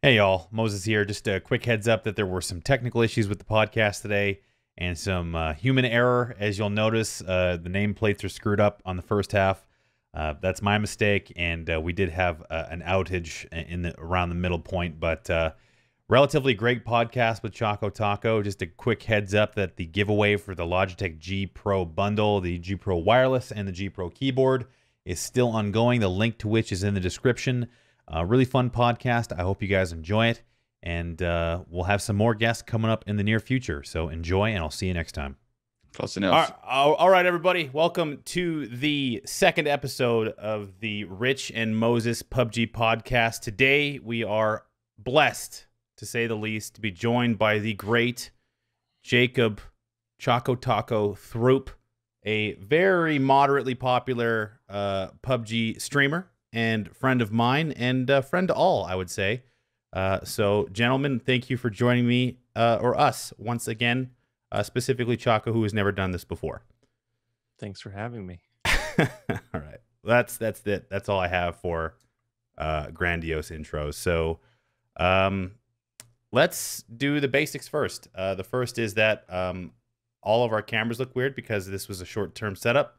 Hey y'all, Moses here. Just a quick heads up that there were some technical issues with the podcast today and some human error. As you'll notice, the nameplates are screwed up on the first half. That's my mistake, and we did have an outage around the middle point, but relatively great podcast with ChocoTaco. Just a quick heads up that the giveaway for the Logitech G Pro bundle, the G Pro wireless and the G Pro keyboard is still ongoing, the link to which is in the description. Really fun podcast. I hope you guys enjoy it. And we'll have some more guests coming up in the near future. So enjoy, and I'll see you next time. Close enough. All right, everybody. Welcome to the second episode of the Rich and Moses PubG podcast. Today, we are blessed, to say the least, to be joined by the great Jacob ChocoTaco Throop, a very moderately popular PubG streamer and friend of mine, and friend to all, I would say. So, gentlemen, thank you for joining me, or us, once again, specifically Choco, who has never done this before. Thanks for having me. All right. That's it. That's all I have for grandiose intros. So, let's do the basics first. The first is that all of our cameras look weird because this was a short-term setup.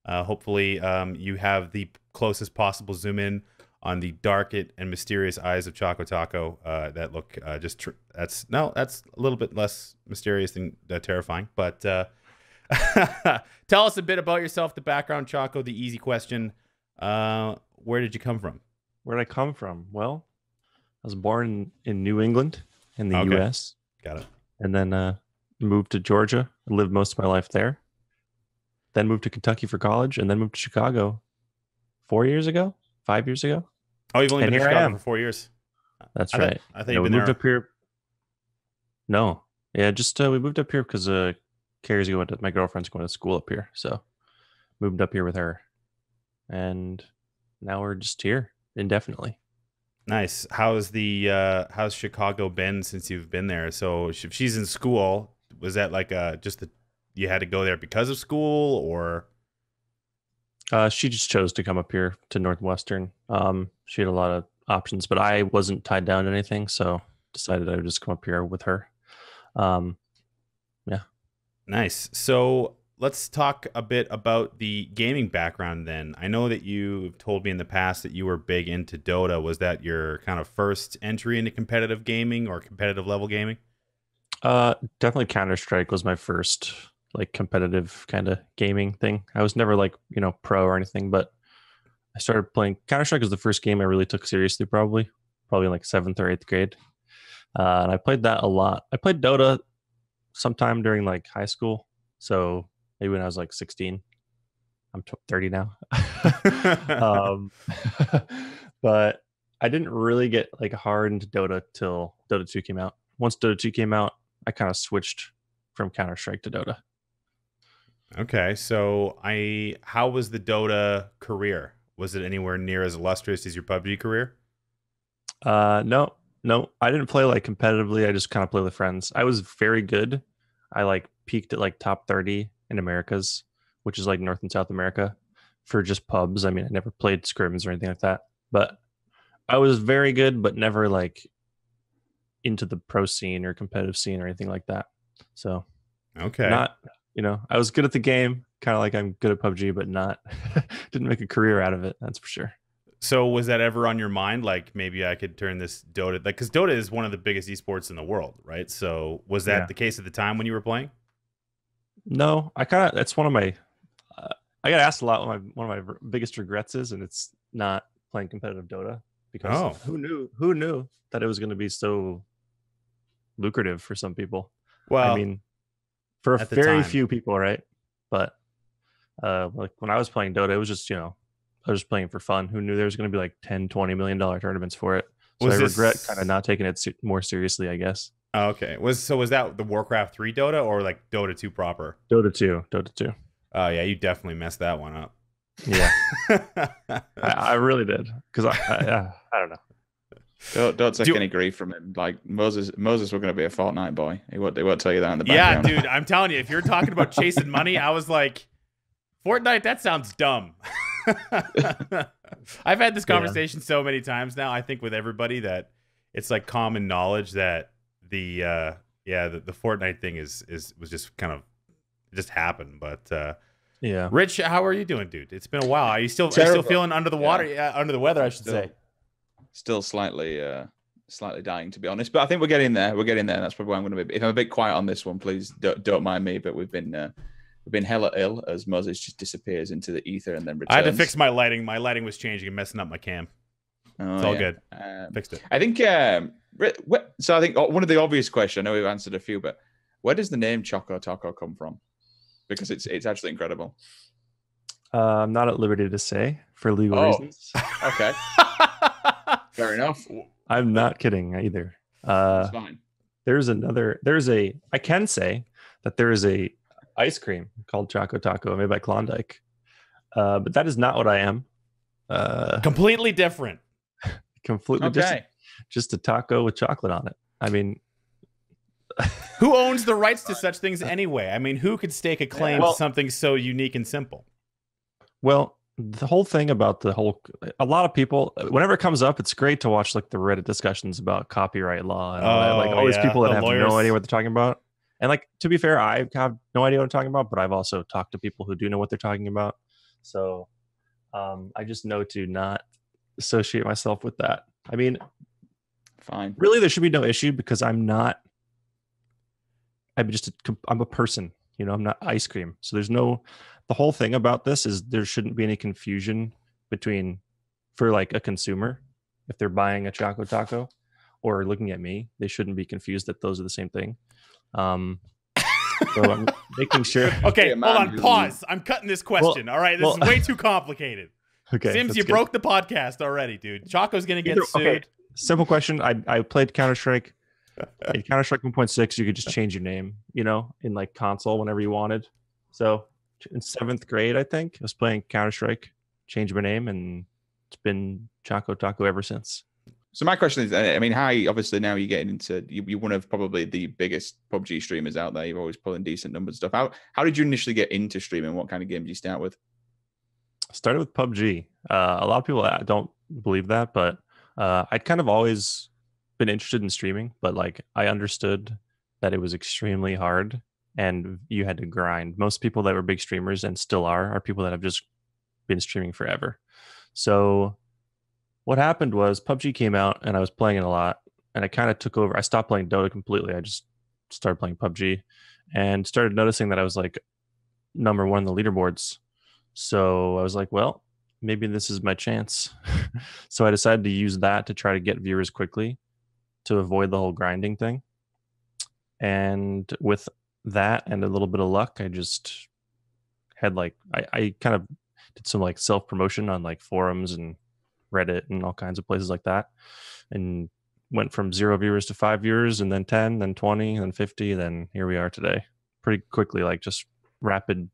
Hopefully you have the closest possible zoom in on the dark and mysterious eyes of ChocoTaco that look that's a little bit less mysterious than terrifying. But tell us a bit about yourself, the background, Choco, the easy question. Where did you come from? Where did I come from? Well, I was born in New England in the Okay. U.S. Got it. And then moved to Georgia and lived most of my life there. Then moved to Kentucky for college, and then moved to Chicago 5 years ago. Oh, you've only And been in here I Chicago am. for 4 years. That's right. I thought you've been we moved there. up here. No, yeah, just we moved up here because my girlfriend's going to school up here, so moved up here with her, and now we're just here indefinitely. Nice. How's Chicago been since you've been there? So if she's in school, was that like you had to go there because of school, or? She just chose to come up here to Northwestern. She had a lot of options, but I wasn't tied down to anything, so decided I would just come up here with her. Yeah. Nice. So let's talk a bit about the gaming background then. I know that you've told me in the past that you were big into Dota. Was that your kind of first entry into competitive gaming or competitive level gaming? Definitely Counter-Strike was my first like competitive kind of gaming thing. I was never like, pro or anything, but I started playing Counter-Strike was the first game I really took seriously, probably in like 7th or 8th grade. And I played that a lot. I played Dota sometime during like high school. So maybe when I was like 16. I'm 30 now. But I didn't really get like hard into Dota till Dota 2 came out. Once Dota 2 came out, I kind of switched from Counter-Strike to Dota. Okay, so how was the Dota career? Was it anywhere near as illustrious as your PUBG career? No, I didn't play like competitively. I just kind of play with friends. I was very good. I like peaked at like top 30 in Americas, which is like North and South America for just pubs. I mean, I never played scrims or anything like that, but I was very good, but never like into the pro scene or competitive scene or anything like that. So okay, I was good at the game, kind of like I'm good at PUBG, but didn't make a career out of it. That's for sure. So was that ever on your mind? Like maybe I could turn this Dota, like, because Dota is one of the biggest esports in the world, right? So was that the case at the time when you were playing? No, that's one of my, I got asked a lot what one of my biggest regrets is, and it's not playing competitive Dota because who knew that it was going to be so lucrative for some people. Well, I mean, for very few people, right? But like when I was playing Dota, it was just, I was just playing for fun. Who knew there was going to be like $10-20 million tournaments for it? So I regret kind of not taking it more seriously, I guess. Okay. Was that the Warcraft 3 Dota or like Dota 2 proper? Dota 2. Oh yeah, you definitely messed that one up. Yeah. I really did, because I don't know. Don't take any grief from him. Like Moses were going to be a Fortnite boy. He won't tell you that in the background. Yeah, dude, I'm telling you, if you're talking about chasing money, I was like, Fortnite, that sounds dumb. I've had this conversation so many times now, I think with everybody, that it's like common knowledge that the Fortnite thing was just kind of just happened. But Yeah. Rich, how are you doing, dude? It's been a while. Are you still feeling under the water? Yeah, under the weather, I should say. Still slightly dying, to be honest. But I think we're getting there. That's probably why I'm going to be. If I'm a bit quiet on this one, please don't mind me. But we've been hella ill as Moses just disappears into the ether and then returns. I had to fix my lighting. My lighting was changing and messing up my cam. It's all good. Fixed it. I think. So I think one of the obvious questions. I know we've answered a few, but where does the name ChocoTaco come from? Because it's actually incredible. I'm not at liberty to say for legal reasons. Okay. Fair enough. I'm not kidding either. That's fine. I can say that there is a ice cream called ChocoTaco made by Klondike. But that is not what I am. Completely different. Completely different. Just a taco with chocolate on it. I mean, who owns the rights to such things anyway? I mean, who could stake a claim to something so unique and simple? Well, the whole thing about a lot of people, whenever it comes up, it's great to watch like the Reddit discussions about copyright law and all that. Like all these people that have no idea what they're talking about. And like, to be fair, I have no idea what I'm talking about, but I've also talked to people who do know what they're talking about. So I just know to not associate myself with that. I mean, fine. Really, there should be no issue because I'm a person, you know, I'm not ice cream. So the whole thing about this is there shouldn't be any confusion for like a consumer, if they're buying a ChocoTaco or looking at me, they shouldn't be confused that those are the same thing. So I'm making sure. Okay, hold on, pause. I'm cutting this question. All right, this is way too complicated. Okay, Sims, you broke the podcast already, dude. Choco's gonna get sued. Okay. Simple question. I played Counter-Strike. In Counter-Strike 1.6, you could just change your name, you know, in like console whenever you wanted. So in 7th grade, I think, I was playing Counter-Strike, changed my name, and it's been ChocoTaco ever since. So my question is, I mean, obviously now you're getting into, you're one of probably the biggest PUBG streamers out there. You're always pulling decent numbers and stuff. How did you initially get into streaming? What kind of game did you start with? I started with PUBG. A lot of people don't believe that, but I'd kind of always been interested in streaming, but like I understood that it was extremely hard and you had to grind. Most people that were big streamers and still are people that have just been streaming forever. So what happened was PUBG came out and I was playing it a lot and I kind of took over. I stopped playing Dota completely. I just started playing PUBG and started noticing that I was like number one in the leaderboards. So I was like, well, maybe this is my chance. So I decided to use that to try to get viewers quickly to avoid the whole grinding thing. And with that and a little bit of luck, I just had like, I kind of did some like self-promotion on like forums and Reddit and all kinds of places like that. And went from 0 viewers to 5 viewers and then 10, then 20, then 50, then here we are today. Pretty quickly, like just rapid,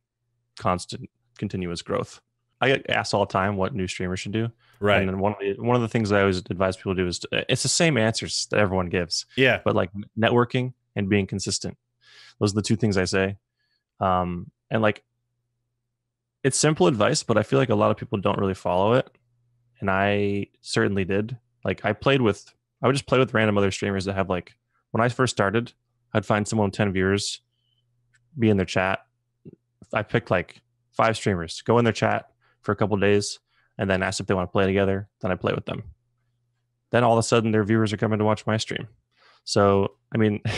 constant, continuous growth. I get asked all the time what new streamers should do. Right. And then one of the things I always advise people to do is it's the same answers that everyone gives. Yeah. But like networking and being consistent. Those are the two things I say. And like it's simple advice, but I feel like a lot of people don't really follow it. And I certainly did. Like I would just play with random other streamers that have like, when I first started, I'd find someone with 10 viewers, be in their chat. I picked like 5 streamers, go in their chat for a couple of days, and then ask if they want to play together. Then I play with them. Then all of a sudden, their viewers are coming to watch my stream. So, I mean, I'm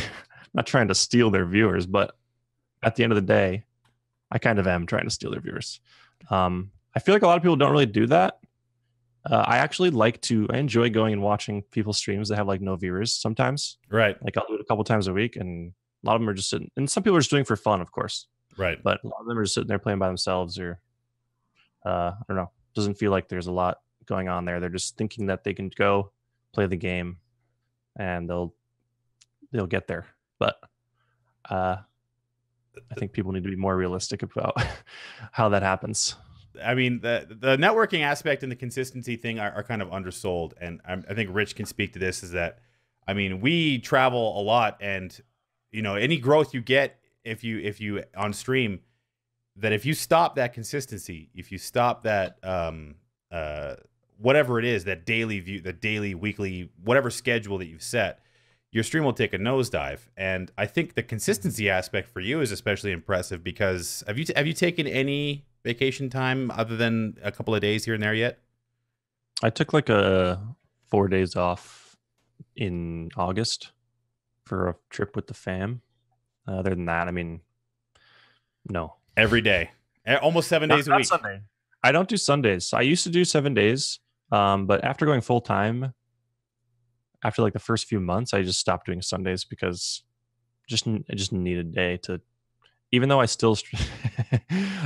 not trying to steal their viewers, but at the end of the day, I kind of am trying to steal their viewers. I feel like a lot of people don't really do that. I enjoy going and watching people's streams that have like no viewers sometimes. Right. Like I'll do it a couple times a week, and a lot of them are just sitting, and some people are just doing it for fun, of course. Right. But a lot of them are just sitting there playing by themselves, or I don't know. Doesn't feel like there's a lot going on there. They're just thinking that they can go play the game, and they'll get there. But I think people need to be more realistic about how that happens. I mean, the networking aspect and the consistency thing are kind of undersold, and I think Rich can speak to this. Is that, I mean, we travel a lot, and you know, any growth you get if you on stream, that if you stop that consistency, if you stop that whatever it is, that daily view, the daily, weekly, whatever schedule that you've set, your stream will take a nosedive. And I think the consistency aspect for you is especially impressive because have you taken any vacation time other than a couple of days here and there yet? I took like a 4 days off in August for a trip with the fam. Other than that, I mean, no. Every day, almost 7 days a Not week. Sunday. I don't do Sundays. I used to do 7 days, but after going full time, after like the first few months, I just stopped doing Sundays because I just need a day to. Even though I still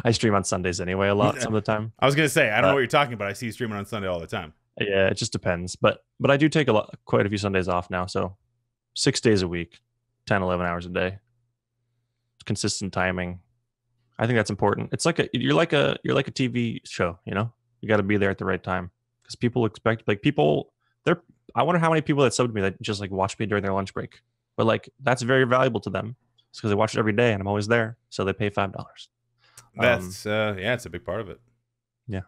I stream on Sundays anyway a lot some of the time. I was gonna say I don't know what you're talking about. I see you streaming on Sunday all the time. Yeah, it just depends. But I do take quite a few Sundays off now. So 6 days a week, 10, 11 hours a day. Consistent timing. I think that's important. It's like you're like a TV show, you know? You got to be there at the right time because people expect I wonder how many people that subbed me that just like watch me during their lunch break. But like that's very valuable to them. It's because they watch it every day and I'm always there. So they pay $5. That's it's a big part of it. Yeah.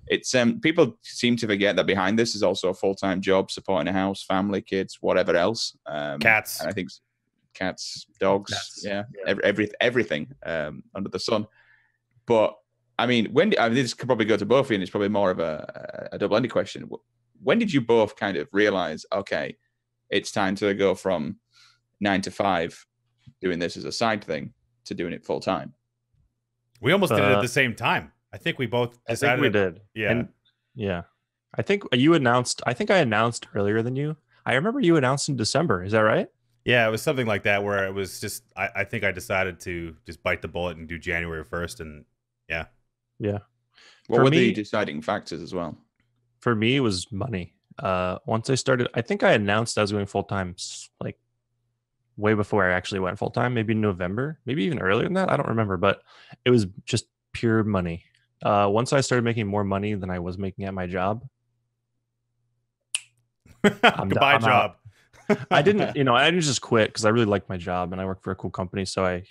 It's people seem to forget that behind this is also a full-time job supporting a house, family, kids, whatever else. Cats. And I think cats, dogs, everything under the sun. But I mean, this could probably go to both of you, and it's probably more of a double-ended question. When did you both kind of realize, okay, it's time to go from 9 to 5, doing this as a side thing, to doing it full time? We almost did it at the same time. I think we both decided. I think we did. Yeah. And, yeah. I think I announced earlier than you. I remember you announced in December. Is that right? Yeah, it was something like that where it was just, I think I decided to just bite the bullet and do January 1st. And yeah. Yeah. What were the deciding factors as well? For me, it was money. Once I started, I think I announced I was going full time like way before I actually went full time, maybe in November, maybe even earlier than that. I don't remember, but it was just pure money. Once I started making more money than I was making at my job. Goodbye, job. I didn't just quit because I really liked my job and I work for a cool company. So I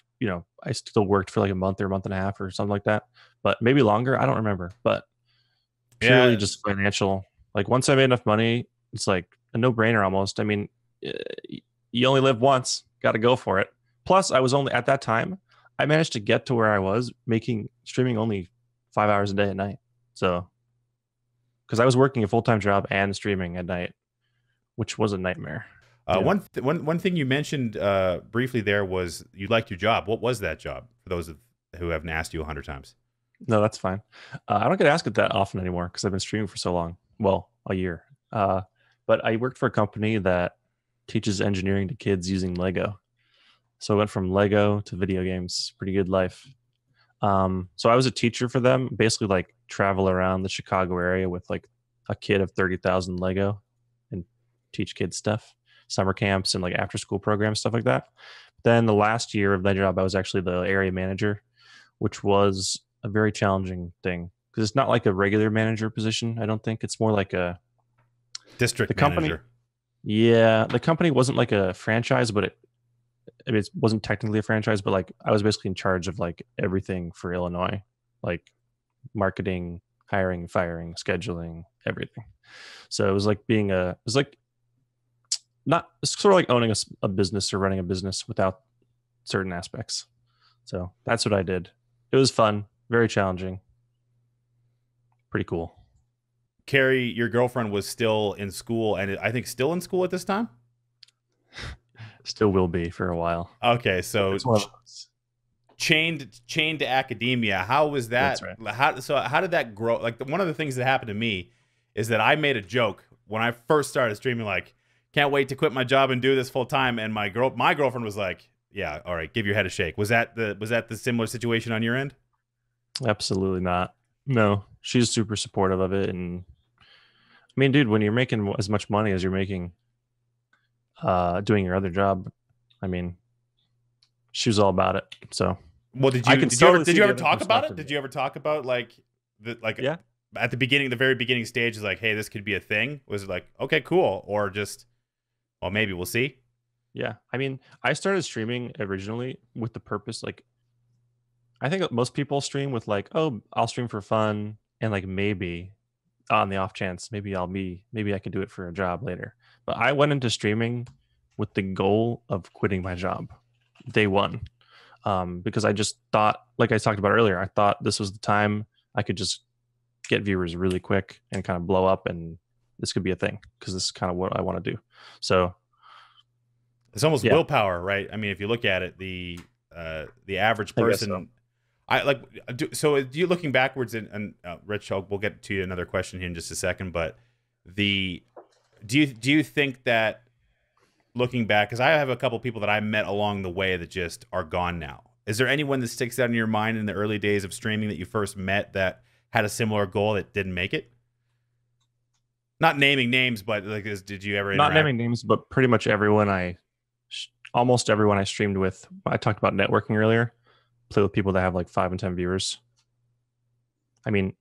still worked for like a month or a month and a half or something like that, but maybe longer. I don't remember, but purely just financial. Like once I made enough money, it's like a no-brainer almost. I mean, you only live once, got to go for it. Plus I was only at that time, I managed to get to where I was streaming only 5 hours a day at night. So, because I was working a full-time job and streaming at night, which was a nightmare. One thing you mentioned briefly there was you liked your job. What was that job for those who haven't asked you 100 times? No, that's fine. I don't get asked it that often anymore because I've been streaming for so long. Well, a year. But I worked for a company that teaches engineering to kids using Lego. So I went from Lego to video games. Pretty good life. So I was a teacher for them, basically like travel around the Chicago area with like a kid of 30,000 Lego and teach kids stuff, summer camps and like after school programs, stuff like that. Then the last year of that job, I was actually the area manager, which was a very challenging thing because it's not like a regular manager position. I don't think it's more like a district manager. Yeah, the company wasn't like a franchise, but it wasn't technically a franchise, but like I was basically in charge of like everything for Illinois, like marketing, hiring, firing, scheduling, everything. So it was like it's sort of like owning a business or running a business without certain aspects. So that's what I did. It was fun, very challenging, pretty cool. Carrie, your girlfriend was still in school, and I think still in school at this time? Still will be for a while. Okay, so chained to academia. How was that? That's right. How did that grow? Like one of the things that happened to me is that I made a joke when I first started streaming, like, can't wait to quit my job and do this full time. And my girlfriend was like, yeah, all right, give your head a shake. Was that the similar situation on your end? Absolutely not. No, she's super supportive of it. And I mean, dude, when you're making as much money as you're making doing your other job, I mean, she was all about it. So, well, did you ever talk about it? Did you ever talk about yeah, at the very beginning stage is like, hey, this could be a thing? Was it like, okay, cool, or just, well, maybe we'll see? Yeah, I mean, I started streaming originally with the purpose, like, I think most people stream with like, oh, I'll stream for fun and like maybe on the off chance, maybe I can do it for a job later. But I went into streaming with the goal of quitting my job day one, because I just thought, like I talked about earlier, I thought this was the time I could just get viewers really quick and kind of blow up, and this could be a thing because this is kind of what I want to do. So it's almost yeah. willpower, right? I mean, if you look at it, the average person, so you looking backwards, and Rich, we'll get to another question here in just a second, but do you think that looking back, because I have a couple people that I met along the way that just are gone now. Is there anyone that sticks out in your mind in the early days of streaming that you first met that had a similar goal that didn't make it? Not naming names, but like, did you ever interact? Not naming names, but pretty much almost everyone I streamed with. I talked about networking earlier. Play with people that have like 5 and 10 viewers. I mean,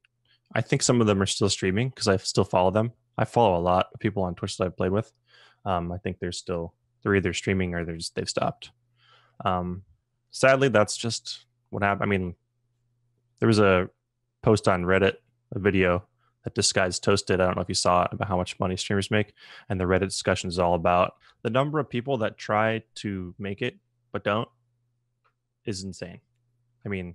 I think some of them are still streaming because I still follow them. I follow a lot of people on Twitch that I've played with. I think they're either streaming or they've stopped. Sadly, that's just what happened. I mean, there was a post on Reddit, a video that Disguised Toasted. I don't know if you saw it, about how much money streamers make. And the Reddit discussion is all about the number of people that try to make it but don't is insane. I mean,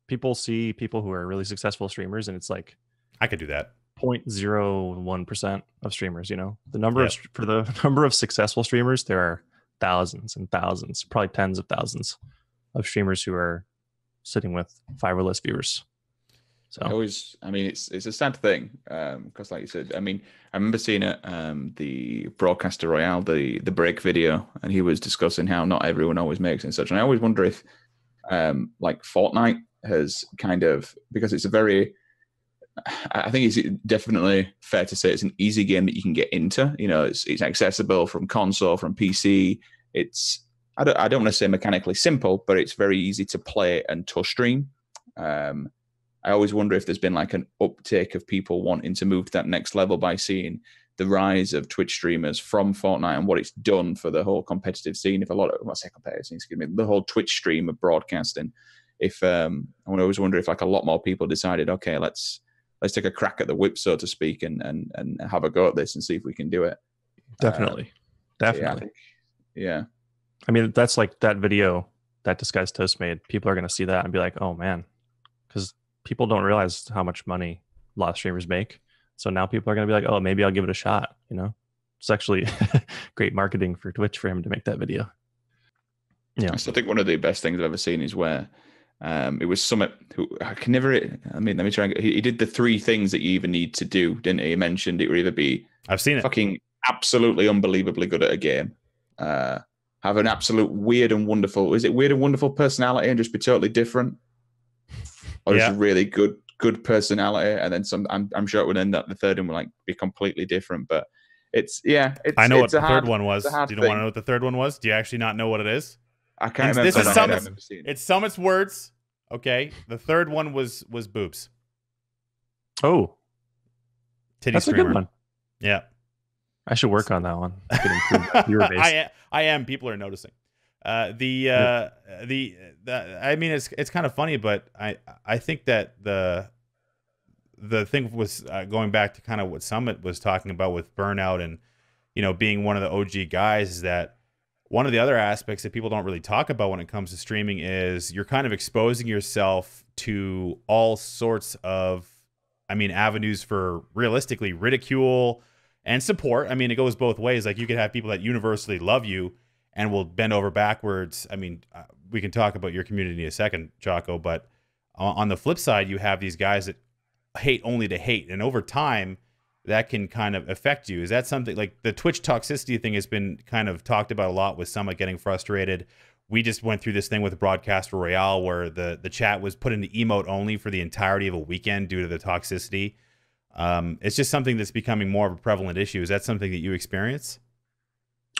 people see people who are really successful streamers, and it's like, I could do that. 0.01% of streamers, the number for the number of successful streamers, there are thousands and thousands, probably tens of thousands of streamers who are sitting with 5 or less viewers. So I mean, it's a sad thing, because like you said, I mean, I remember seeing it, the Broadcaster Royale, the break video, and he was discussing how not everyone always makes it and such. And I always wonder if like Fortnite has kind of, because it's a very, I think it's definitely fair to say it's an easy game that you can get into. It's accessible from console, from PC. It's, I don't want to say mechanically simple, but it's very easy to play and to stream. I always wonder if there's been like an uptake of people wanting to move to that next level by seeing the rise of Twitch streamers from Fortnite and what it's done for the whole competitive scene. If a lot of, well, I say competitive scene, excuse me, the whole Twitch stream of broadcasting. If I always wonder if like a lot more people decided, okay, let's take a crack at the whip, so to speak, and have a go at this and see if we can do it. Definitely. Yeah. I mean, that's like that video that Disguised Toast made. People are going to see that and be like, oh man, because people don't realize how much money a lot of streamers make. So now people are going to be like, oh, maybe I'll give it a shot. It's actually great marketing for Twitch for him to make that video. Yeah. I still think one of the best things I've ever seen is where it was Summit who I can never, I mean, let me try and he did the 3 things that you even need to do, didn't he? He mentioned it would either be I've seen it, fucking absolutely unbelievably good at a game, have an absolute weird and wonderful personality and just be totally different, or just a really good personality, and then some. I'm sure it would end up the third one would like be completely different, but I know what the third one was. Do you want to know what the third one was? Do you actually not know what it is? I can't remember. This is Summit's. It's Summit's words. Okay, the third one was boobs. Oh, titty that's streamer. A good one. Yeah, I should work on that one. I could improve viewer base. I am. People are noticing. I mean, it's kind of funny, but I think that the thing was going back to kind of what Summit was talking about with burnout and being one of the OG guys, is that one of the other aspects that people don't really talk about when it comes to streaming is you're kind of exposing yourself to all sorts of, avenues for realistically ridicule and support. I mean, it goes both ways. Like, you could have people that universally love you and will bend over backwards. I mean, we can talk about your community in a second, Choco, but on the flip side, you have these guys that hate only to hate. And over time, that can kind of affect you. Is that something like the Twitch toxicity thing has been kind of talked about a lot with Summit getting frustrated? We just went through this thing with Broadcaster Royale where the chat was put into emote only for the entirety of a weekend due to the toxicity. It's just something that's becoming more of a prevalent issue. Is that something that you experience?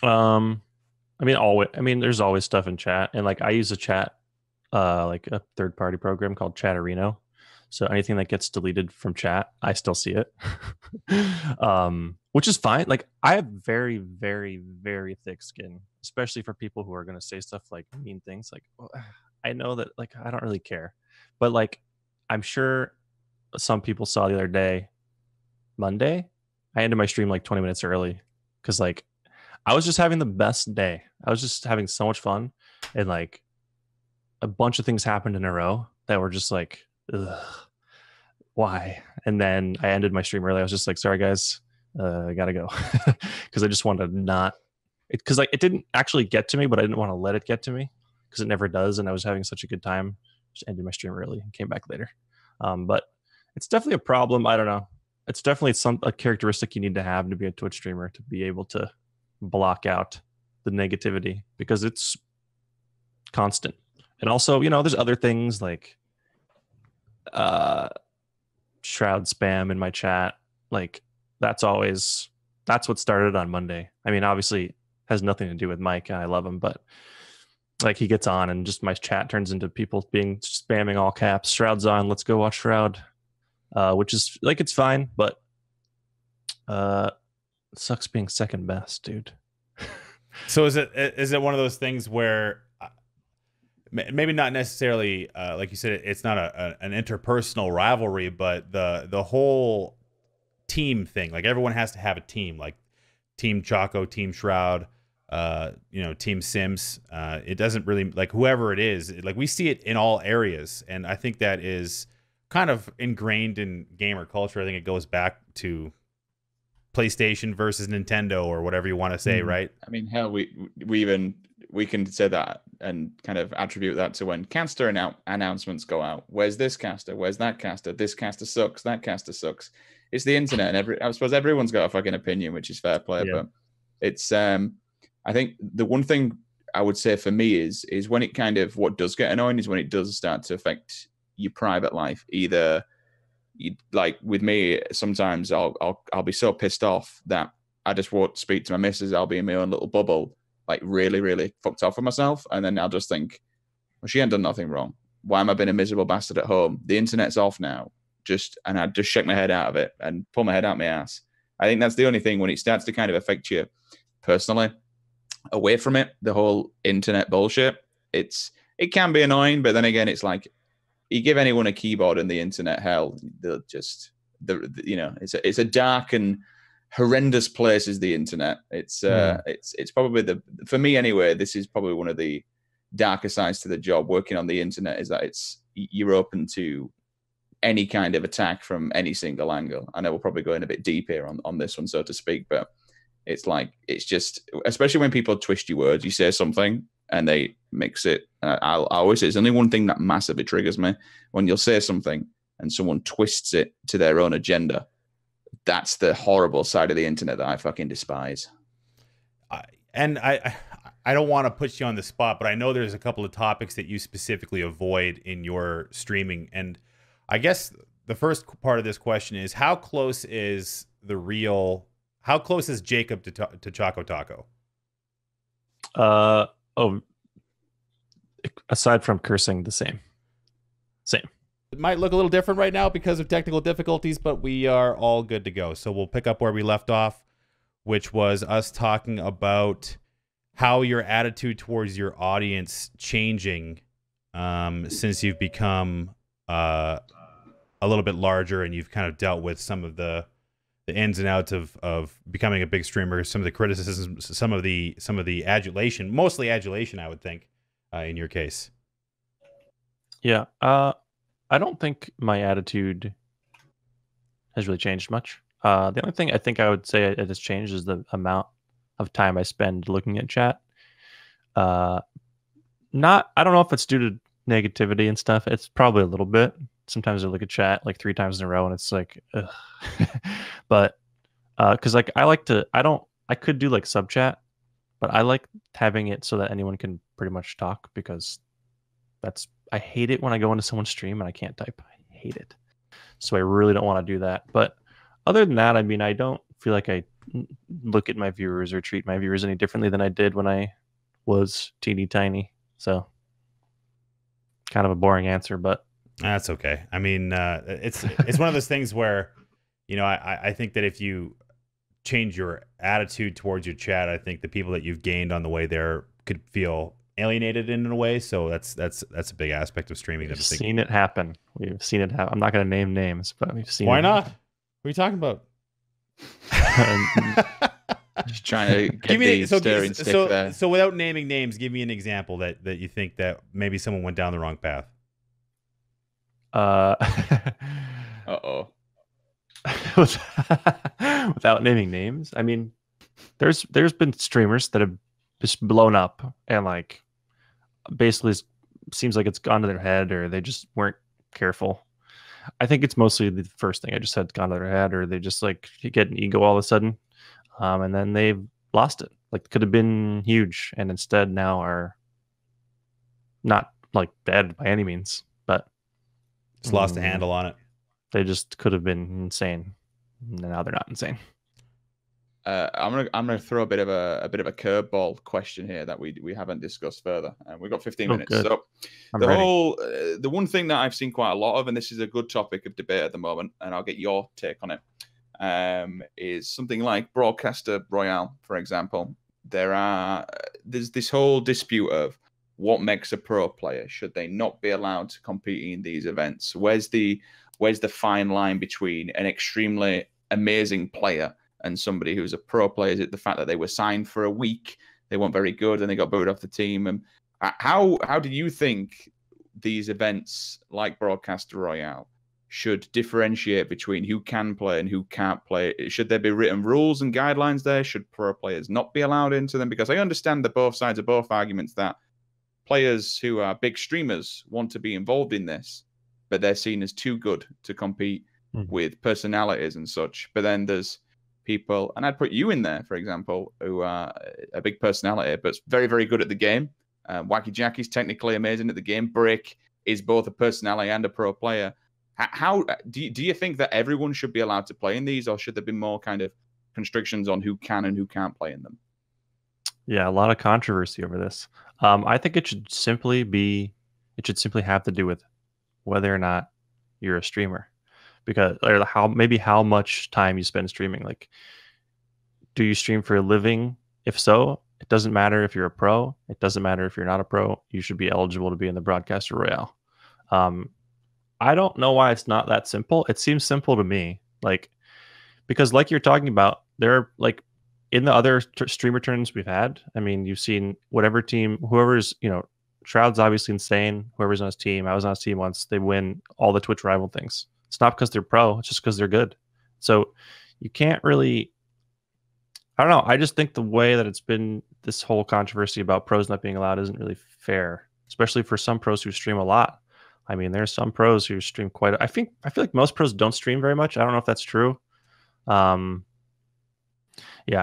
There's always stuff in chat, and like I use a chat, like a third-party program called Chatterino. So anything that gets deleted from chat, I still see it, which is fine. Like, I have very, very, very thick skin, especially for people who are going to say stuff like mean things. Like, I know that, like, I don't really care, but like, I'm sure some people saw the other day Monday, I ended my stream like 20 minutes early because like I was just having the best day. I was just having so much fun, and like a bunch of things happened in a row that were just like, ugh, why? And then I ended my stream early. I was just like, sorry guys, I gotta go because I just wanted to not. Because like it didn't actually get to me, but I didn't want to let it get to me because it never does. And I was having such a good time. Just ended my stream early and came back later. But it's definitely a problem. I don't know. It's definitely a characteristic you need to have to be a Twitch streamer, to be able to block out the negativity, because it's constant. And also, there's other things like shroud spam in my chat. Like that's what started on Monday. I mean, obviously has nothing to do with Mike, and I love him, but like he gets on and just my chat turns into people being spamming all caps, Shroud's on, let's go watch Shroud, which is like, it's fine, but it sucks being second best, dude. So is it one of those things where maybe not necessarily like you said, it's not an interpersonal rivalry, but the whole team thing, like everyone has to have a team, like Team Choco, Team Shroud, Team SIMMS. It doesn't really, like, whoever it is, like we see it in all areas, and I think that is kind of ingrained in gamer culture. I think it goes back to PlayStation versus Nintendo, or whatever you want to say, right? I mean, hell, we can say that and kind of attribute that to when caster announcements go out. Where's this caster? Where's that caster? This caster sucks. That caster sucks. It's the internet, and I suppose everyone's got a fucking opinion, which is fair play. Yeah. But it's I think the one thing I would say for me is when it kind of, what does get annoying is when it does start to affect your private life. Either like with me, sometimes I'll be so pissed off that I just won't speak to my missus. I'll be in my own little bubble, like really, really fucked off with myself, and then I'll just think, well, she ain't done nothing wrong. Why am I being a miserable bastard at home? The internet's off now. And I just shake my head out of it and pull my head out my ass. I think that's the only thing, when it starts to kind of affect you personally, away from it, the whole internet bullshit. It can be annoying, but then again, it's like, you give anyone a keyboard in the internet, hell, they'll just it's a dark and horrendous place is the internet. It's probably for me anyway, this is probably one of the darker sides to the job working on the internet, is that you're open to any kind of attack from any single angle. I know we'll probably go in a bit deep here on this one, so to speak, but it's just, especially when people twist your words, you say something and they mix it. I always say, there's only one thing that massively triggers me: when you'll say something and someone twists it to their own agenda. That's the horrible side of the internet that I fucking despise. I don't want to put you on the spot, but I know there's a couple of topics that you specifically avoid in your streaming, and I guess the first part of this question is, how close is Jacob to ChocoTaco? Aside from cursing, the same. It might look a little different right now because of technical difficulties, but we are all good to go. So we'll pick up where we left off, which was us talking about how your attitude towards your audience changing since you've become a little bit larger, and you've kind of dealt with some of the ins and outs of becoming a big streamer, some of the criticisms, some of the adulation, mostly adulation, I would think, in your case. Yeah, I don't think my attitude has really changed much. The only thing I think I would say it has changed is the amount of time I spend looking at chat. I don't know if it's due to negativity and stuff. It's probably a little bit. Sometimes I look at chat like 3 times in a row, and it's like, ugh. But because like I could do like sub chat, but I like having it so that anyone can pretty much talk, because I hate it when I go into someone's stream and I can't type. I hate it. So I really don't want to do that. But other than that, I mean, I don't feel like I look at my viewers or treat my viewers any differently than I did when I was teeny tiny. So kind of a boring answer, but that's okay. I mean, it's one of those things where, I think that if you change your attitude towards your chat, I think the people that you've gained on the way there could feel alienated in a way. So that's a big aspect of streaming. We've seen it happen. I'm not going to name names, but we've seen. Why not? What are you talking about? Just trying to get the stirring stick there. So without naming names, give me an example that you think that maybe someone went down the wrong path. Uh-oh. Without naming names, I mean, there's been streamers that have just blown up and like basically seems like it's gone to their head, or they just weren't careful. I think it's mostly the first thing I just said, gone to their head, or they just like get an ego all of a sudden, and then they've lost it. Like, could have been huge, and instead now are not like dead by any means, but just lost a handle on it. They just could have been insane. Now they're not insane. I'm gonna throw a bit of a curveball question here that we haven't discussed further. We've got 15 minutes. Good. So I'm ready. the one thing that I've seen quite a lot of, and this is a good topic of debate at the moment, and I'll get your take on it, is something like Broadcaster Royale, for example. There's this whole dispute of what makes a pro player. Should they not be allowed to compete in these events? Where's the fine line between an extremely amazing player and somebody who's a pro player? Is it the fact that they were signed for a week, they weren't very good, and they got booted off the team? And how do you think these events like Broadcaster Royale should differentiate between who can play and who can't play? Should there be written rules and guidelines there? Should pro players not be allowed into them? Because I understand the both sides of both arguments, that players who are big streamers want to be involved in this, but they're seen as too good to compete with personalities and such. But then there's people, and I'd put you in there, for example, who are a big personality, but very, very good at the game. Wacky Jackie's technically amazing at the game. Brick is both a personality and a pro player. How do you think that everyone should be allowed to play in these, or should there be more kind of constrictions on who can and who can't play in them? Yeah, a lot of controversy over this. I think it should simply have to do with whether or not you're a streamer, because, or how much time you spend streaming. Like, do you stream for a living? If so, it doesn't matter if you're a pro. It doesn't matter if you're not a pro. You should be eligible to be in the Broadcaster Royale. I don't know why it's not that simple. It seems simple to me, like, because like you're talking about, there are like in the other streamer tournaments we've had. I mean, you've seen whatever team, whoever's, Shroud's obviously insane. Whoever's on his team, I was on his team once. They win all the Twitch rival things. It's not because they're pro. It's just because they're good. So you can't really. I don't know. I just think the way that it's been, this whole controversy about pros not being allowed isn't really fair, especially for some pros who stream a lot. I mean, there's some pros who stream quite. I feel like most pros don't stream very much. I don't know if that's true. Yeah,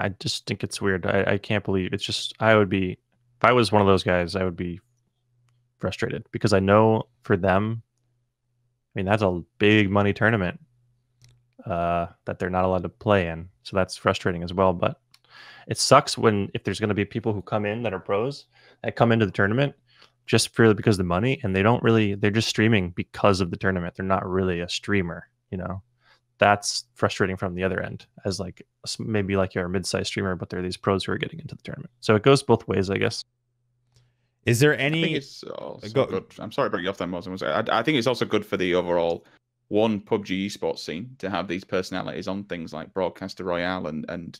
I just think it's weird. I can't believe it's just. I would be, if I was one of those guys, I would be frustrated, because I know for them, I mean, that's a big money tournament that they're not allowed to play in. So that's frustrating as well. But it sucks if there's going to be people who come in that are pros that come into the tournament just purely because of the money, and they're just streaming because of the tournament. They're not really a streamer, That's frustrating from the other end, as like maybe like you're a mid-sized streamer, but there are these pros who are getting into the tournament. So it goes both ways, I guess. Is there any? I think it's also good. I'm sorry to bring you off that, Moses. I think it's also good for the overall PubG esports scene to have these personalities on things like Broadcaster Royale and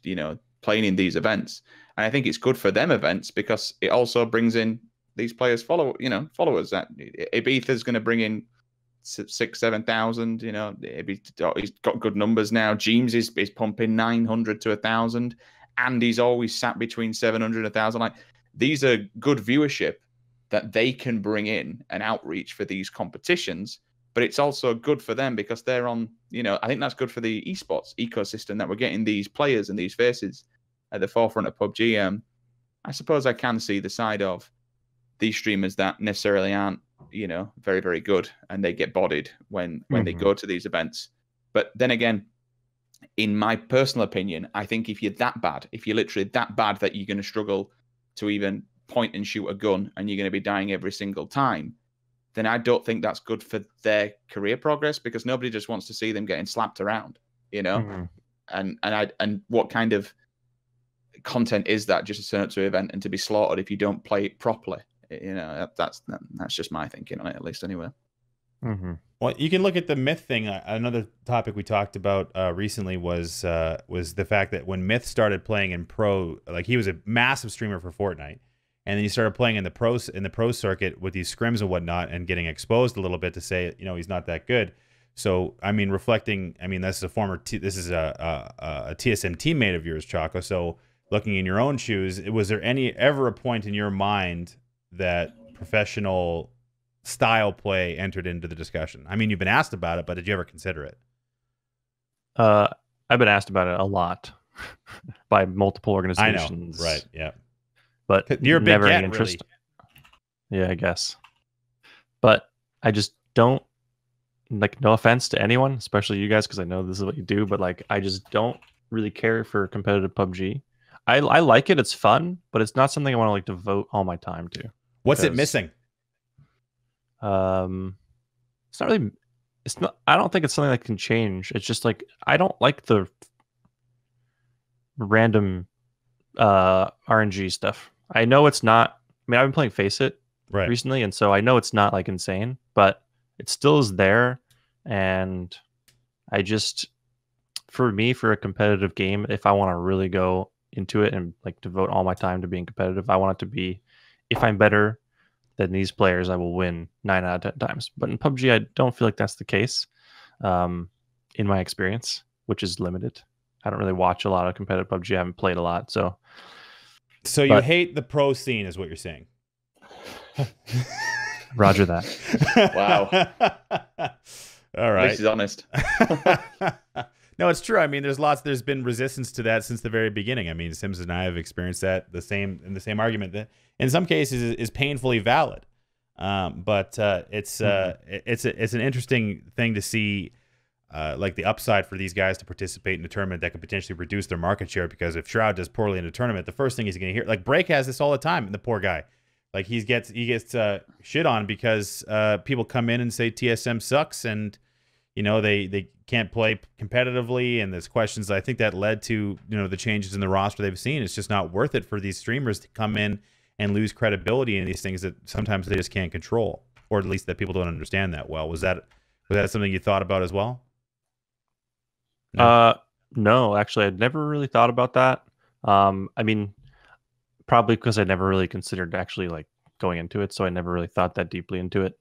playing in these events. And I think it's good for them events because it also brings in these players followers. That Ibiza's going to bring in 6,000-7,000. He's got good numbers now. James is pumping 900 to 1,000, and he's always sat between 700 and 1,000. Like, these are good viewership that they can bring in and outreach for these competitions, but it's also good for them because they're on, I think that's good for the esports ecosystem that we're getting these players and these faces at the forefront of PubG. I suppose I can see the side of these streamers that necessarily aren't, very, very good, and they get bodied when they go to these events. But then again, in my personal opinion, I think if you're that bad, if you're literally that bad that you're going to struggle to even point and shoot a gun and you're going to be dying every single time, then I don't think that's good for their career progress, because nobody just wants to see them getting slapped around, And what kind of content is that, just to turn up to an event and to be slaughtered if you don't play it properly? That's just my thinking on it, at least anyway. Well, you can look at the Myth thing. Another topic we talked about recently was the fact that when Myth started playing in pro, like he was a massive streamer for Fortnite, and then he started playing in the pro circuit with these scrims and whatnot, and getting exposed a little bit to say, he's not that good. So I mean, reflecting, this is a TSM teammate of yours, Choco. So looking in your own shoes, was there ever a point in your mind that professional style play entered into the discussion? I mean, you've been asked about it, but did you ever consider it? I've been asked about it a lot by multiple organizations. I know, right? Yeah, but you're a big never get, any interest. Really. Yeah, I guess. But I just don't like. No offense to anyone, especially you guys, because I know this is what you do. But like, I just don't really care for competitive PUBG. I like it; it's fun, but it's not something I want to like devote all my time to. What's it missing? It's not really. It's not. I don't think it's something that can change. It's just like I don't like the random RNG stuff. I know it's not. I mean, I've been playing Face It recently, and so I know it's not like insane, but it still is there. And I just, for a competitive game, if I want to really go into it and like devote all my time to being competitive, I want it to be, if I'm better than these players, I will win 9 out of 10 times. But in PUBG, I don't feel like that's the case, in my experience, which is limited. I don't really watch a lot of competitive PUBG. I haven't played a lot, so. You hate the pro scene, is what you're saying? Roger that. Wow. All right. At least he's honest. No, it's true. I mean, there's been resistance to that since the very beginning. I mean, SIMMS and I have experienced that the same argument that in some cases is painfully valid. But it's an interesting thing to see, like the upside for these guys to participate in a tournament that could potentially reduce their market share, because if Shroud does poorly in a tournament, the first thing he's going to hear, like Break has this all the time, the poor guy. Like he gets shit on because people come in and say TSM sucks, and they can't play competitively, and there's questions. I think that led to the changes in the roster they've seen. It's just not worth it for these streamers to come in and lose credibility in these things that sometimes they just can't control, or at least that people don't understand that well. Was that something you thought about as well? No, actually, I'd never really thought about that. I mean, probably because I never really considered actually like going into it, so I never really thought that deeply into it.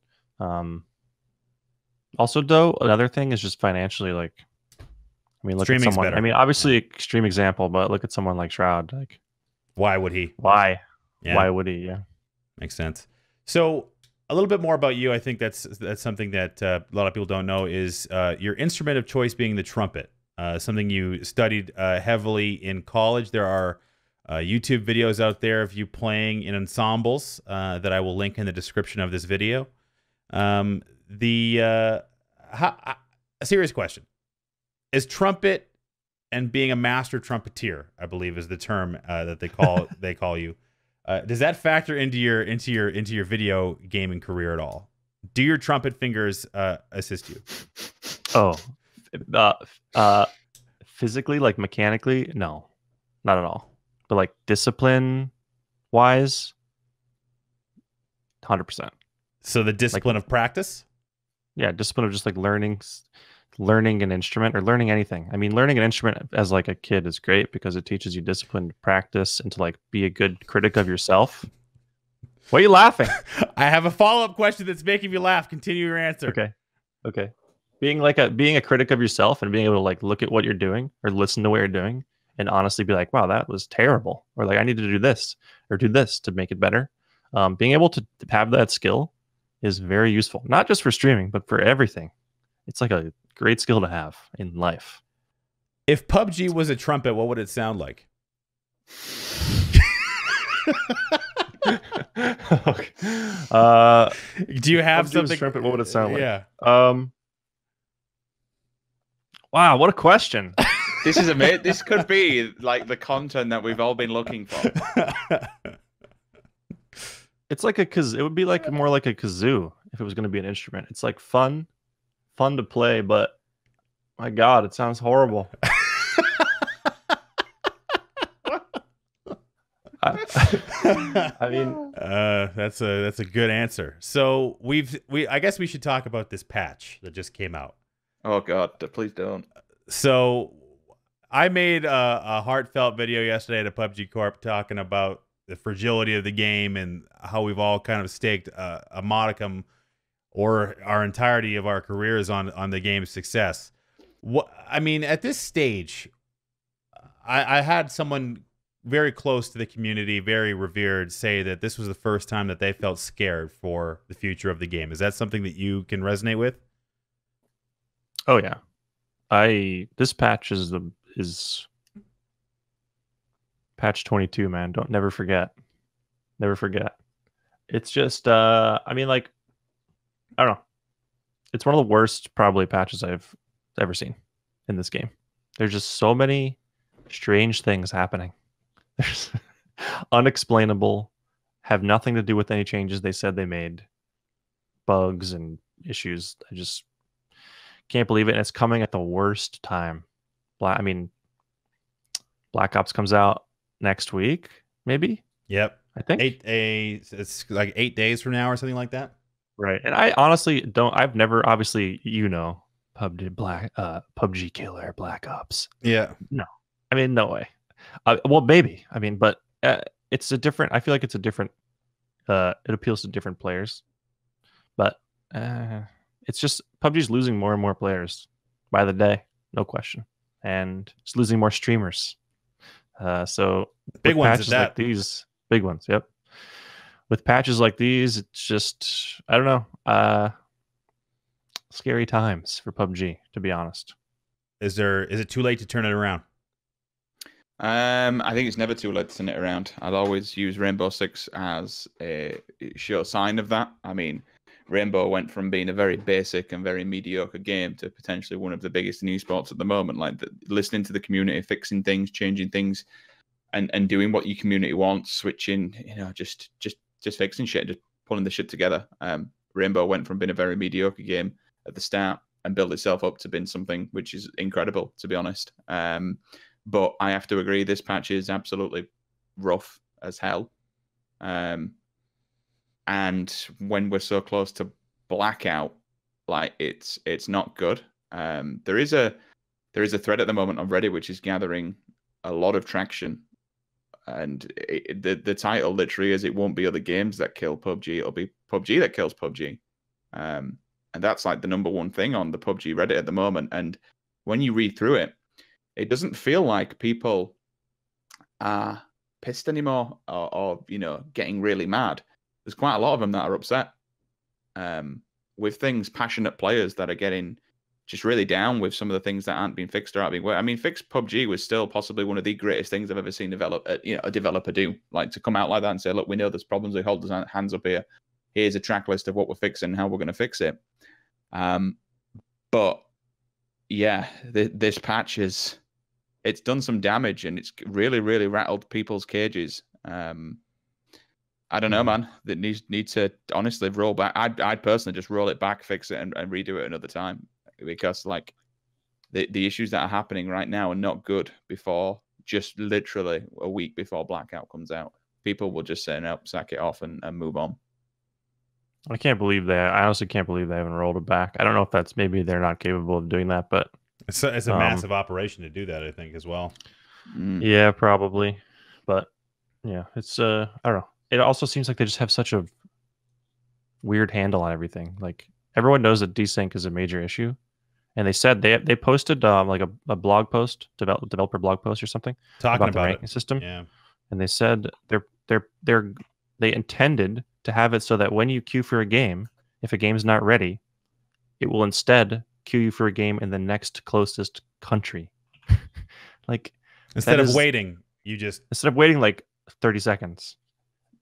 Also, though, another thing is just financially, like, I mean, look Streaming's at someone. better. I mean, obviously, extreme example, but look at someone like Shroud. Like, why would he? Why? Yeah. Why would he? Yeah, makes sense. So, a little bit more about you. I think that's something that a lot of people don't know is your instrument of choice being the trumpet. Something you studied heavily in college. There are YouTube videos out there of you playing in ensembles that I will link in the description of this video. A serious question: is trumpet and being a master trumpeter, I believe, is the term that they call you. Does that factor into your video gaming career at all? Do your trumpet fingers assist you? Oh, physically, like mechanically, no, not at all. But like discipline wise, 100%. So the discipline of practice? Yeah, discipline of just like learning an instrument or learning anything. I mean, learning an instrument as like a kid is great because it teaches you discipline to practice and to like be a good critic of yourself. Why are you laughing? I have a follow-up question that's making you laugh. Continue your answer. Okay. Being a critic of yourself and being able to like look at what you're doing or listen to what you're doing and honestly be like, wow, that was terrible. Or like, I need to do this or do this to make it better. Being able to have that skill is very useful, not just for streaming, but for everything. It's like a great skill to have in life. If PUBG was a trumpet, what would it sound like? Okay. Do you have PUBG something? Trumpet, what would it sound like? Yeah. Wow, what a question. This is amazing. This could be like the content that we've all been looking for. It's like it would be like more like a kazoo if it was going to be an instrument. It's like fun to play, but my God, it sounds horrible. I mean, that's a good answer. So I guess we should talk about this patch that just came out. Oh God, please don't. So I made a heartfelt video yesterday at a PubG Corp talking about the fragility of the game and how we've all kind of staked a modicum or our entirety of our careers on the game's success. I mean, at this stage, I had someone very close to the community, very revered, say that this was the first time that they felt scared for the future of the game. Is that something that you can resonate with? oh yeah, this patch is patch 22, man. Never forget. It's just I mean, like, I don't know. It's one of the worst probably patches I've ever seen in this game. There's just so many strange things happening. There's unexplainable, have nothing to do with any changes they said they made, bugs and issues. I just can't believe it. And it's coming at the worst time. Black Ops comes out next week, maybe. Yep. I think it's like 8 days from now or something like that. Right. And I honestly don't. I've never, obviously, PUBG killer Black Ops. Yeah. No, I mean, no way. Well, maybe. I mean, but it's a different. I feel like it's a different. It appeals to different players, but it's just PUBG's losing more and more players by the day, no question, and it's losing more streamers. So big ones at that. Like these, big ones. Yep. With patches like these, it's just, I don't know. Scary times for PUBG, to be honest. Is it too late to turn it around? I think it's never too late to turn it around. I'd always use Rainbow Six as a sure sign of that. I mean, Rainbow went from being a very basic and very mediocre game to potentially one of the biggest in esports at the moment. Like listening to the community, fixing things, changing things, and doing what your community wants, switching, just fixing shit, just pulling the shit together. Rainbow went from being a very mediocre game at the start and built itself up to being something which is incredible, to be honest. But I have to agree, this patch is absolutely rough as hell. And when we're so close to blackout, like it's not good. There is a thread at the moment on Reddit which is gathering a lot of traction. And the title literally is, it won't be other games that kill PUBG, it'll be PUBG that kills PUBG. And that's like the number one thing on the PUBG Reddit at the moment. And when you read through it, it doesn't feel like people are pissed anymore or getting really mad. There's quite a lot of them that are upset with things, passionate players that are getting just really down with some of the things that aren't being fixed or aren't being. I mean, fixed PUBG was still possibly one of the greatest things I've ever seen a developer do. Like, to come out like that and say, look, we know there's problems, we hold our hands up here. Here's a track list of what we're fixing and how we're going to fix it. But yeah, this patch it's done some damage and it's really, really rattled people's cages. I don't know, man. That need to honestly roll back. I'd personally just roll it back, fix it, and redo it another time, because like the issues that are happening right now are not good. Before, just literally a week before Blackout comes out, people will just say, nope, sack it off and move on. I can't believe that. I honestly can't believe they haven't rolled it back. I don't know if that's, maybe they're not capable of doing that, but it's a massive operation to do that, I think, as well. Yeah, probably. But yeah, it's I don't know. It also seems like they just have such a weird handle on everything. Like, everyone knows that desync is a major issue, and they said they posted like a blog post, developer blog post or something, talking about the ranking system. Yeah, and they said they intended to have it so that when you queue for a game, if a game's not ready, it will instead queue you for a game in the next closest country. Like, instead of waiting like 30 seconds.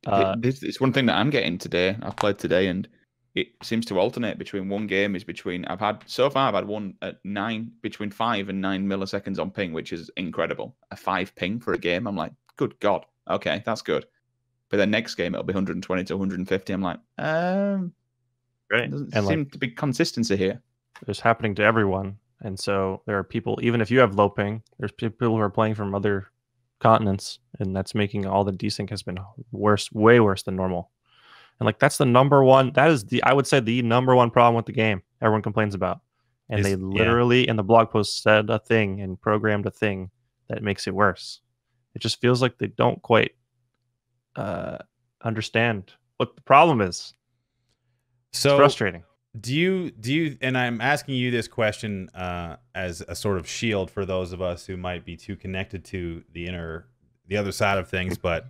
It's one thing that I'm getting today. I've played today, and it seems to alternate between one game is between. I've had one at between 5 and 9 milliseconds on ping, which is incredible. A 5 ping for a game. I'm like, good God, okay, that's good. But the next game it'll be 120 to 150. I'm like, right. Doesn't seem to be consistency here. It's happening to everyone, and so there are people. Even if you have low ping, there's people who are playing from other continents, and that's making all the desync has been worse, way worse than normal. And like that's the number one. That is I would say the number one problem with the game. Everyone complains about, and they literally in the blog post said a thing and programmed a thing that makes it worse. It just feels like they don't quite understand what the problem is. So it's frustrating. Do you? And I'm asking you this question as a sort of shield for those of us who might be too connected to the other side of things. But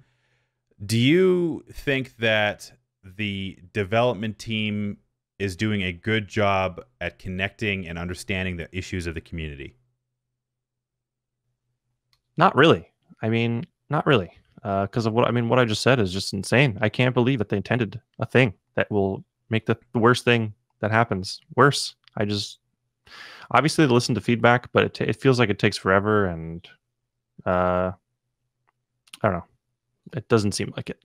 do you think that the development team is doing a good job at connecting and understanding the issues of the community? Not really. I mean, not really. Because of what I just said is just insane. I can't believe that they intended a thing that will make the worst thing that happens worse. Obviously they listen to feedback, but it feels like it takes forever, and I don't know. It doesn't seem like it.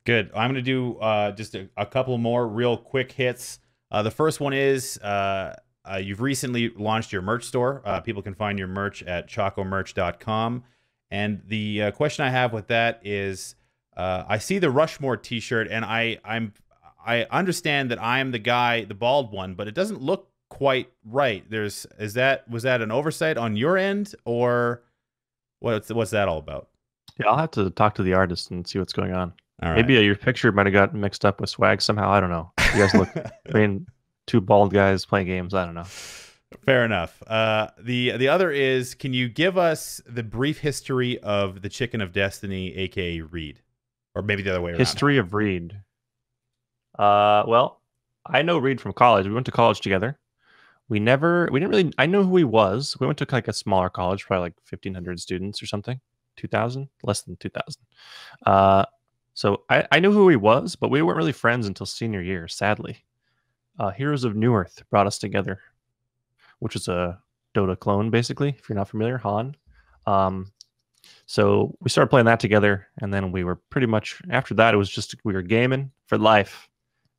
Good. I'm going to do just a couple more real quick hits. The first one is you've recently launched your merch store. People can find your merch at chocomerch.com. And the question I have with that is I see the Rushmore t-shirt, and I understand that I am the guy, the bald one, but it doesn't look quite right. Was that an oversight on your end, or what's that all about? Yeah, I'll have to talk to the artist and see what's going on. All right. Maybe your picture might have gotten mixed up with swag somehow. I don't know. You guys look, two bald guys playing games. I don't know. Fair enough. The other is, can you give us the brief history of the Chicken of Destiny, aka Reed, or maybe the other way around? History of Reed. Well, I know Reed from college. We went to college together. We didn't really. I know who he was. We went to like a smaller college, probably like 1,500 students or something. 2,000, less than 2,000. So I knew who he was, but we weren't really friends until senior year, sadly. Heroes of New Earth brought us together, which is a Dota clone, basically, if you're not familiar, Han. So we started playing that together, and then we were pretty much, after that, it was just, we were gaming for life.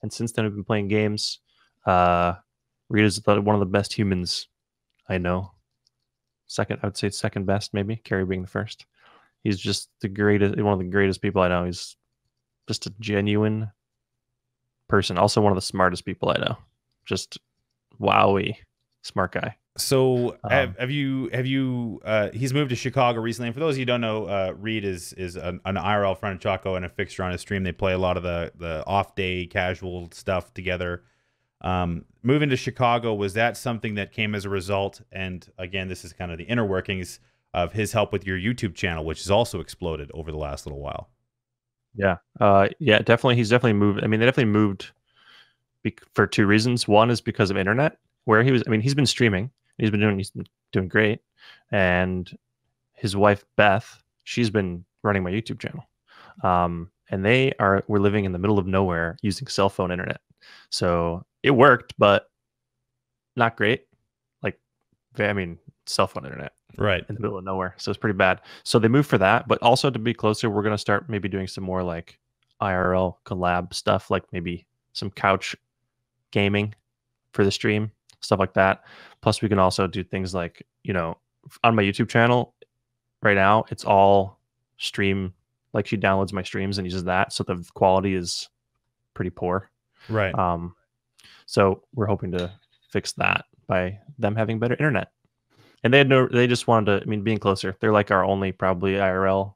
And since then, we've been playing games. Reed is one of the best humans I know. I would say second best, maybe, Carrie being the first. He's just one of the greatest people I know. He's just a genuine person. Also one of the smartest people I know. Just wowie smart guy. So have you he's moved to Chicago recently, and for those of you who don't know, Reed is an IRL friend of Choco and a fixture on his stream. They play a lot of the off day casual stuff together. Moving to Chicago, was that something that came as a result? And again, this is kind of the inner workings of his help with your YouTube channel, which has also exploded over the last little while. Yeah. Yeah, definitely. He's definitely moved. I mean, they definitely moved for two reasons. One is because of internet, where he was. I mean, he's been streaming. He's been doing great. And his wife, Beth, she's been running my YouTube channel. And we're living in the middle of nowhere using cell phone internet. So it worked, but not great. Like, I mean, cell phone internet. Right. In the middle of nowhere. So it's pretty bad. So they moved for that. But also to be closer, we're going to start maybe doing some more like IRL collab stuff, like maybe some couch gaming for the stream, stuff like that. Plus, we can also do things like, on my YouTube channel right now, it's all stream. Like she downloads my streams and uses that. So the quality is pretty poor. Right. So we're hoping to fix that by them having better internet. And they just wanted to, being closer. They're like our only probably IRL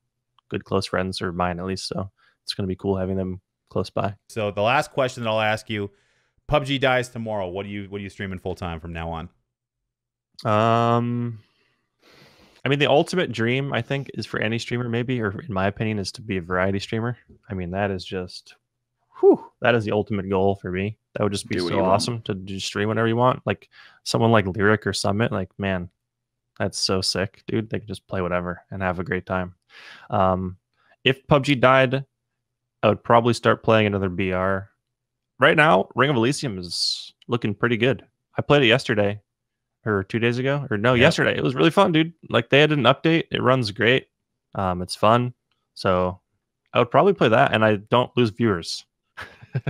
good close friends, or mine at least. So it's going to be cool having them close by. So the last question that I'll ask you, PubG dies tomorrow. What are you streaming full time from now on? The ultimate dream, I think, is for any streamer maybe, or in my opinion, is to be a variety streamer. That is just, that is the ultimate goal for me. That would just be so awesome to just stream whatever you want. Like someone like Lyric or Summit, like, man, that's so sick, dude. They can just play whatever and have a great time. If PUBG died, I would probably start playing another BR. Right now, Ring of Elysium is looking pretty good. I played it yesterday, or 2 days ago, or no, yesterday. It was really fun, dude. Like they had an update. It runs great. It's fun. So I would probably play that, and I don't lose viewers.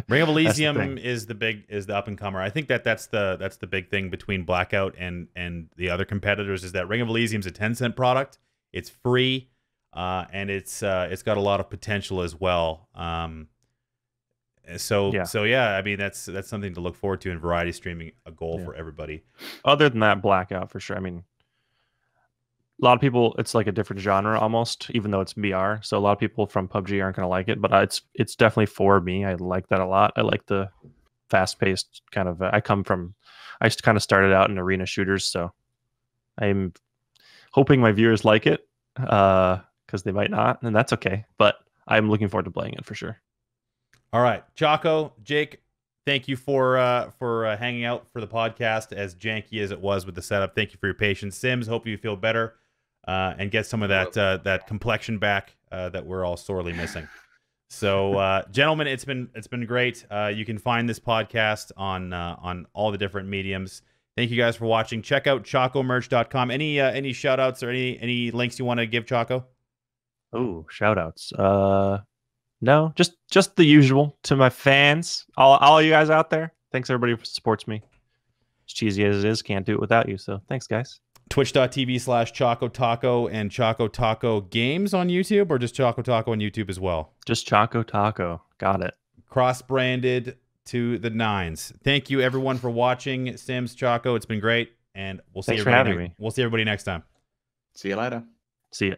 Ring of Elysium is the up and comer. I think that's the big thing between Blackout and the other competitors, is that Ring of Elysium is a Tencent product. It's free. and it's got a lot of potential as well. So yeah, I mean that's something to look forward to in variety streaming, a goal for everybody. Other than that, Blackout for sure. I mean, a lot of people, it's like a different genre almost, even though it's VR. So a lot of people from PUBG aren't going to like it, but it's definitely for me. I like that a lot. I like the fast-paced kind of. I kind of started out in arena shooters, so I'm hoping my viewers like it, because they might not, and that's okay. But I'm looking forward to playing it for sure. All right, Choco, Jake, thank you for hanging out for the podcast, as janky as it was with the setup. Thank you for your patience. Sims, hope you feel better and get some of that complexion back that we're all sorely missing. So, gentlemen, it's been great. You can find this podcast on all the different mediums. Thank you guys for watching. Check out chocomerch.com. Any shout outs or any links you want to give, Choco? Oh, shout outs. No, just the usual to my fans, all you guys out there. Thanks everybody who supports me. As cheesy as it is, can't do it without you. So thanks, guys. Twitch.tv/ChocoTaco and ChocoTaco Games on YouTube, or just ChocoTaco on YouTube as well? Just ChocoTaco. Got it. Cross-branded to the nines. Thank you everyone for watching. Sims, Choco, it's been great, and we'll see Thanks for having me. me. We'll see everybody next time. See you later. See ya.